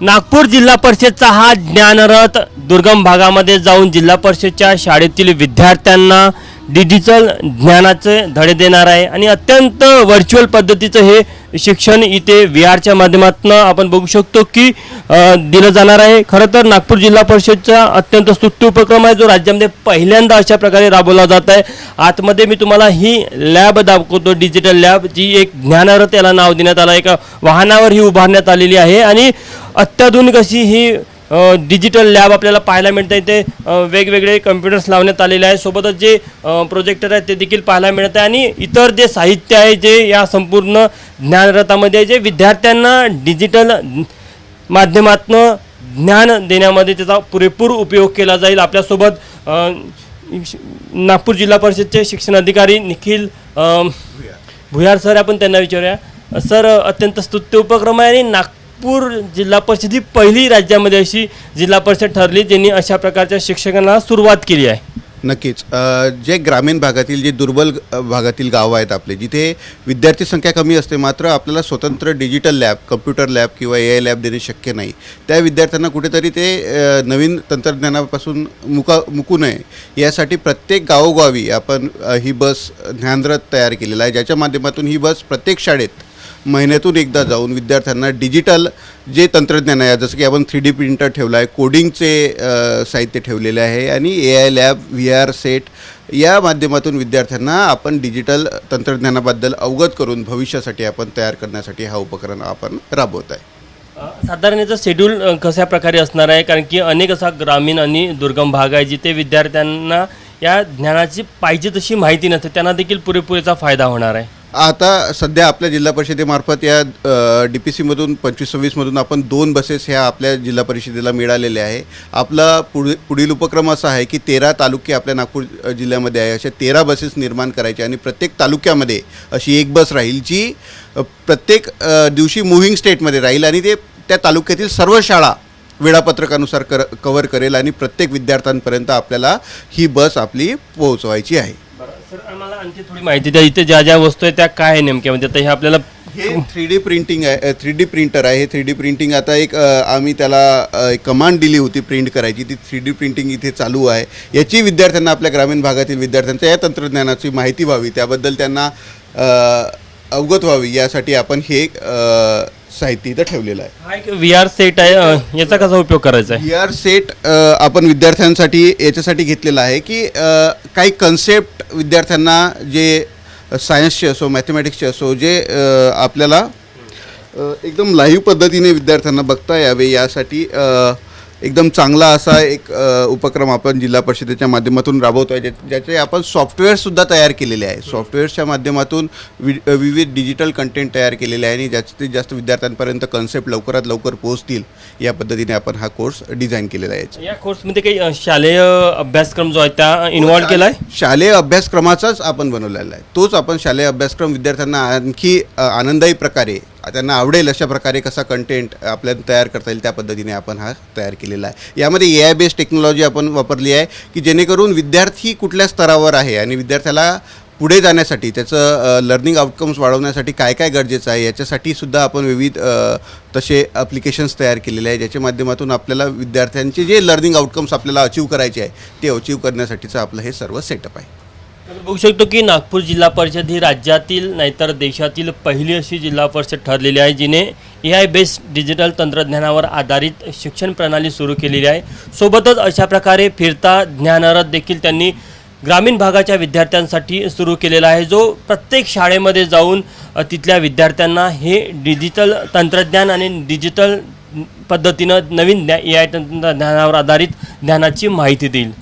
नागपूर जिल्हा परिषदचा हा ज्ञानरथ दुर्गम भागामध्ये जाऊन जिल्हा परिषदच्या शाळेतील विद्यार्थ्यांना डिजिटल ज्ञानाचे धडे देणार आहे आणि अत्यंत व्हर्च्युअल पद्धतीचं हे शिक्षण इथे VR च्या माध्यमातून आपण बघू शकतो की दिलं जाणार आहे। खरं तर नागपूर जिल्हा परिषदचा अत्यंत स्तुत्य उपक्रम आहे जो राज्यामध्ये पहिल्यांदा अशा प्रकारे राबवला जात आहे। आतमध्ये मी तुम्हाला ही लॅब दाखवतो, डिजिटल लॅब, जी एक ज्ञानरथ याला नाव देण्यात आलं, एका वाहनावर ही उभारण्यात आलेली आहे आणि अत्याधुनिक अशी ही डिजिटल लॅब आपल्याला पाहायला मिळते। इथे वेगवेगळे कम्प्युटर्स लावण्यात आलेले आहे, सोबतच जे प्रोजेक्टर आहे ते देखील पाहायला मिळत आहे आणि इतर जे साहित्य आहे जे या संपूर्ण ज्ञानरथामध्ये जे विद्यार्थ्यांना डिजिटल माध्यमातून ज्ञान देण्यामध्ये त्याचा पुरेपूर उपयोग केला जाईल। आपल्यासोबत नागपूर जिल्हा परिषदचे शिक्षण अधिकारी निखिल भुयार सर, आपण त्यांना विचारूया। सर, अत्यंत स्तुत्य उपक्रम आहे आणि नागपूर जिल्हा परिषद ही पहिली राज्यामध्ये अशी जिल्हा परिषद ठरली ज्यांनी अशा प्रकारच्या शिक्षकांना सुरुवात केली आहे। नक्कीच जे ग्रामीण भागातील जे दुर्बल भागातील गावं आहेत आपले, जिथे विद्यार्थी संख्या कमी असते मात्र आपल्याला स्वतंत्र डिजिटल लॅब, कम्प्युटर लॅब किंवा AI लॅब देणे शक्य नाही, त्या विद्यार्थ्यांना कुठेतरी ते नवीन तंत्रज्ञानापासून मुकू नये यासाठी प्रत्येक गावोगावी आपण ही बस ज्ञानरथ तयार केलेला आहे, ज्याच्या माध्यमातून ही बस प्रत्येक शाळेत महिन्यातून एकदा जाऊन विद्यार्थ्यांना डिजिटल जे तंत्रज्ञान आहे, जसं की आपण 3D प्रिंटर ठेवला आहे, कोडिंगचे साहित्य ठेवलेले आहे आणि AI लॅब, VR सेट या माध्यमातून विद्यार्थ्यांना आपण डिजिटल तंत्रज्ञानाबद्दल अवगत करून भविष्यासाठी आपण तयार करण्यासाठी हा उपक्रम आपण राबवत आहे। साधारण याचं शेड्यूल कशा प्रकारे असणार आहे, कारण की अनेक असा ग्रामीण आणि दुर्गम भाग आहे जिथे विद्यार्थ्यांना या ज्ञानाची पाहिजे तशी माहिती नसते, त्यांना देखील पुरेपूरचा फायदा होणार आहे। आता सध्या आपल्या जिल्हा परिषदेमार्फत या DPCमधून 25-26मधून आपण 2 बसेस ह्या आपल्या जिल्हा परिषदेला मिळालेल्या आहे। आपला पुढील उपक्रम असा आहे की 13 तालुके आपल्या नागपूर जिल्ह्यामध्ये आहे, अशा 13 बसेस निर्माण करायचे आणि प्रत्येक तालुक्यामध्ये अशी एक बस राहील जी प्रत्येक दिवशी मूव्हिंग स्टेटमध्ये राहील आणि ते त्या तालुक्यातील सर्व शाळा वेळापत्रकानुसार कव्हर करेल आणि प्रत्येक विद्यार्थ्यांपर्यंत आपल्याला ही बस आपली पोहोचवायची आहे। सर, आम्हाला आणखी थोडी माहिती द्या, इथे ज्या ज्या वस्तू आहेत त्या काय आहे नेमक्या, म्हणजे आता हे आपल्याला हे 3D प्रिंटिंग आहे, 3D प्रिंटर आहे। हे 3D प्रिंटिंग आता एक आम्ही त्याला एक कमांड दिली होती प्रिंट करायची, ती 3D प्रिंटिंग इथे चालू आहे। याची विद्यार्थ्यांना, आपल्या ग्रामीण भागातील विद्यार्थ्यांच्या या तंत्रज्ञानाची माहिती व्हावी, त्याबद्दल त्यांना अवगत व्हावी यासाठी आपण हे साहित्य इथं ठेवलेलं आहे। हा एक VR सेट आहे, याचा कसा उपयोग करायचा आहे? VR सेट आपण विद्यार्थ्यांसाठी याच्यासाठी घेतलेला आहे की काही कन्सेप्ट विद्यार्थ्यांना जे सायन्सचे असो, मॅथमॅटिक्सचे असो, जे आपल्याला एकदम लाईव्ह पद्धतीने विद्यार्थ्यांना बघता यावे यासाठी एकदम चांगला असा एक उपक्रम आपण जिल्हा परिषदेच्या माध्यमातून राबवतो आहे, ज्याचे आपण सॉफ्टवेअरसुद्धा तयार केलेले आहे। सॉफ्टवेअर्सच्या माध्यमातून विविध डिजिटल कंटेंट तयार केलेले आहे आणि जास्तीत जास्त विद्यार्थ्यांपर्यंत कन्सेप्ट लवकरात लवकर पोहोचतील या पद्धतीने आपण हा कोर्स डिझाईन केलेला आहे। या कोर्समध्ये काही शालेय अभ्यासक्रम जो आहे त्या इन्व्हॉल्व केला आहे? शालेय अभ्यासक्रमाचाच आपण बनवलेला आहे, तोच आपण शालेय अभ्यासक्रम विद्यार्थ्यांना आणखी आनंदायी प्रकारे, त्यांना आवडेल अशा प्रकारे कसा कंटेंट आपल्याला तयार करता येईल त्या पद्धतीने आपण हा तयार केलेला आहे। यामध्ये AI बेस्ड टेक्नॉलॉजी आपण वापरली आहे की जेणेकरून विद्यार्थी कुठल्या स्तरावर आहे आणि विद्यार्थ्याला पुढे जाण्यासाठी, त्याचं लर्निंग आउटकम्स वाढवण्यासाठी काय काय गरजेचं आहे याच्यासाठी सुद्धा आपण विविध तसे ॲप्लिकेशन्स तयार केलेले आहे, ज्याच्या माध्यमातून आपल्याला विद्यार्थ्यांचे जे लर्निंग आउटकम्स आपल्याला अचीव करायचे आहे ते अचीव करण्यासाठीचं आपलं हे सर्व सेटअप आहे। बघू शकतो की नागपूर जिल्हा परिषद ही राज्यातील नाहीतर देशातील पहिली अशी जिल्हा परिषद ठरलेली आहे जिने AI बेस्ड डिजिटल तंत्रज्ञानावर आधारित शिक्षण प्रणाली सुरू केलेली आहे। सोबतच अशा प्रकारे फिरता ज्ञानरथ देखील त्यांनी ग्रामीण भागाच्या विद्यार्थ्यांसाठी सुरू केलेला आहे, जो प्रत्येक शाळेमध्ये जाऊन तिथल्या विद्यार्थ्यांना हे डिजिटल तंत्रज्ञान आणि डिजिटल पद्धतीनं नवीन AI तंत्रज्ञानावर आधारित ज्ञानाची माहिती देईल।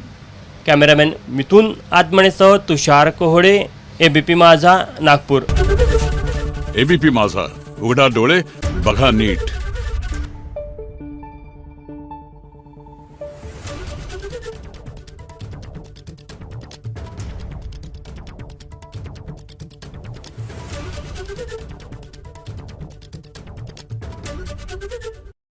कॅमेरामॅन मिथुन आत्मणेसह तुषार कोहळे, ABP माझा, नागपूर। ABP माझा, उघडा डोळे बघा नीट।